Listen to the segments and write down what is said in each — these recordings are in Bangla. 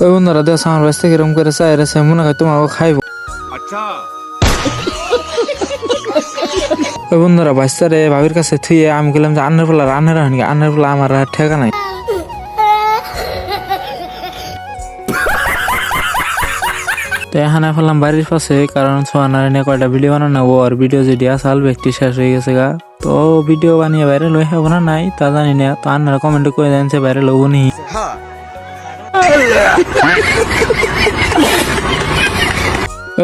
ওই বন্ধুরা দেখ আমার বাস থেকে এরকম করে চাই রেছে মনে হয় তোমাকে খাইবো। আচ্ছা ওই বন্ধুরা বাচ্চারে ভাবির কাছে থুয়ে আমি গেলাম যে আন্নার পোলা রান্নার হয়নি আন্নার পোলা আমার আর ঠেকা নাই। তো এখানে ফেললাম বাড়ির পাশে, কারণ সোয়ানার নিয়ে কয়টা ভিডিও বানানো আর ভিডিও যেটি আসাল ব্যক্তি শেষ হয়ে গেছে গা। তো ভিডিও বানিয়ে বাইরে লই হবো না নাই তা জানি না, তো আন্নারা কমেন্টে করে দেন সে বাইরে লবো নি।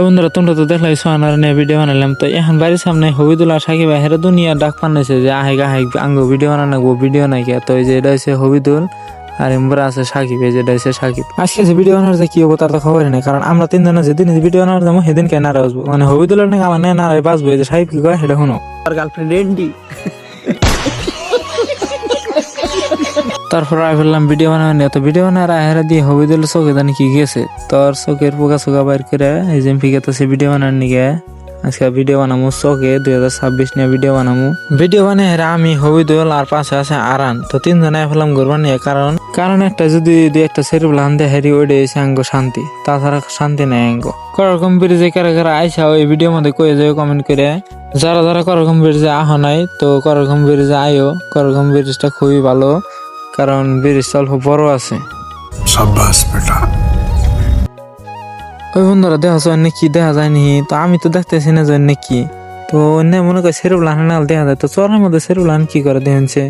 বন্ধুরা তোমরা তো দেখলাই সোয়ানার নিয়ে ভিডিও বানালাম। তো এখন বাড়ির সামনে হবিদুল আর সাকিব হেরা দুনিয়া ডাক পান্নাইছে যে আহেগ আহেগ আঙ্গ ভিডিও বানাবো, ভিডিও নাই কে। তো এই যে এটা হচ্ছে হবিদুল আর এমরা আছে সাকিব, এই যে এটা হচ্ছে সাকিব। আজকে যে ভিডিও বানার যে কি হবো তার তো খবরই নেই, কারণ আমরা তিনজনে যেদিন ভিডিও বানার যাবো সেদিন কে নারা আসবো, মানে হবিদুলের নাকি আমার নিয়ে নারায় বাঁচবো। এই যে সাকিব কি কয় সেটা শুনো। Girlfriend Randy. তারপর আই ফেললাম ভিডিও বানানো। তো ভিডিও বানার আহেরা দিয়ে হবিদুল চোখে জানি কি গেছে, তোর চোখের পোকা চোখা বাইর করে এই যে ফিকেতেছে ভিডিও বানার নিকে। আজকে ভিডিও বানাবো চোখে 2026 নিয়ে ভিডিও বানাবো। ভিডিও বানিয়ে হেরা আমি হবিদুল আর পাশে আছে আরান, তো তিনজনে ফেললাম ঘুরবা নিয়ে। কারণ একটা যদি দুই একটা সেরু লান দিয়ে হেরি ওইডে এসে আঙ্গ শান্তি, তাছাড়া শান্তি নাই আঙ্গ। করকম ব্রিজে কারা কারা আইসা ওই ভিডিওর মধ্যে কয়ে যায় কমেন্ট করে। যারা যারা করকম ব্রিজে আহ নাই তো করকম ব্রিজে আইও, করকম ব্রিজটা খুবই ভালো, কারণ ব্রিজটা অল্প বড় আছে। শাবাশ বেটা। ওই বন্ধুরা দেখা যায় কি দেখা যায়নি, তো আমি তো দেখতেছি না যে কি। তো অন্য মনে করে সেরুলান নাল দেখা যায়, তো চরের মধ্যে সেরুলান কি করে দেখছে।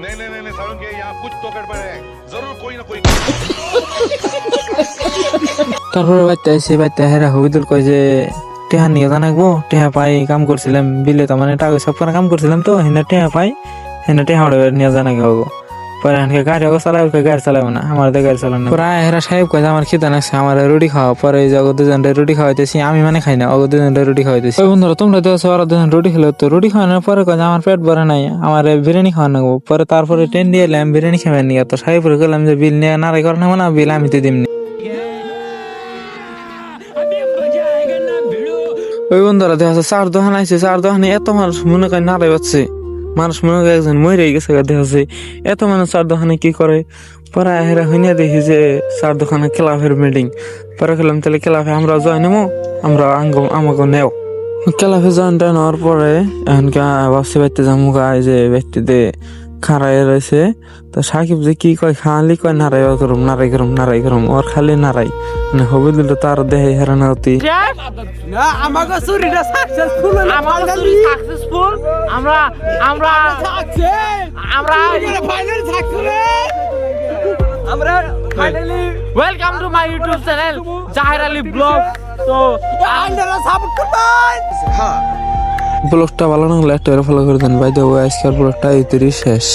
नहीं नहीं नहीं सारुण के यहाँ कुछ तो गड़बड़ है, जरूर कोई ना कोई। তারপরে বাইতে হেরা হবিদুল কয় যে টেহা নিয়ে জানাকবো, টেহা পাই কাম করছিলাম বিলে, তো মানে টাকা সব কাম করছিলাম, তো হেনা টেহা পাই হেনা টেহা নিয়ে জানাকে হবো। পরে হানকে গাড়ি চালাবে, গাড়ি চালাবে না, আমার গাড়ি চালানো। পরে হেরা সাহেব কয় আমার খিদা লাগছে, আমার রুটি খাওয়া। পরে এই জগৎ দুজনটা রুটি খাওয়াইতেছি, আমি মানে খাই না, অগত দুজনটা রুটি খাওয়াইতেছি। ওই বন্ধুরা তোমরা দেখছো ওরা দুজন রুটি খেলো, তো রুটি খাওয়ানোর পরে কয় আমার পেট ভরে নাই, আমার বিরিয়ানি খাওয়ানো। পরে তারপরে ট্রেন দিয়ে এলাম বিরিয়ানি খাবেন নিয়ে। তো সাহেবরে গেলাম যে বিল নিয়ে নারাই করে না, বিল আমি তো দিমনি। ওই বন্ধুরা দেখা চার দোকান আইছে, চার দোকানে এত মানুষ মনে করে নারাই পাচ্ছে, মানুষ মনে করে একজন মরে গেছে দেখা, এত মানুষ চার দোকানে কি করে। পরে হেরা হইনা দেখি যে চার দোকানে ক্লাবের মিটিং। পরে খেলাম তাহলে ক্লাবে আমরা জয় নেবো, আমরা আমাকে নেও। ক্লাবে জয়েন নেওয়ার পরে এখনকে ভাবছি বাড়িতে যাবো গাই যে ব্যক্তিতে খাড়াই রয়েছে। তো সাকিব যে কি কয় খালি কয় নারাই করুম নারাই করুম নারাই করুম, ওর খালি নারাই, মানে হবিদুল তার দেহে হেরানো অতি। আমাকে চুরিটা সাকসেসফুল হলো, আমাকে চুরি সাকসেসফুল। আমরা আমরা আমরা ফাইনালি সাকসেস, আমরা finally. Welcome to my YouTube channel Zahir Ali vlog. তো আপনারা সাপোর্ট করবেন। ব্লগটা ভালো লাগলে একটা ফলো করে দেন। বাই দ্য ওয়ে আজকের ব্লগটা এই শেষ।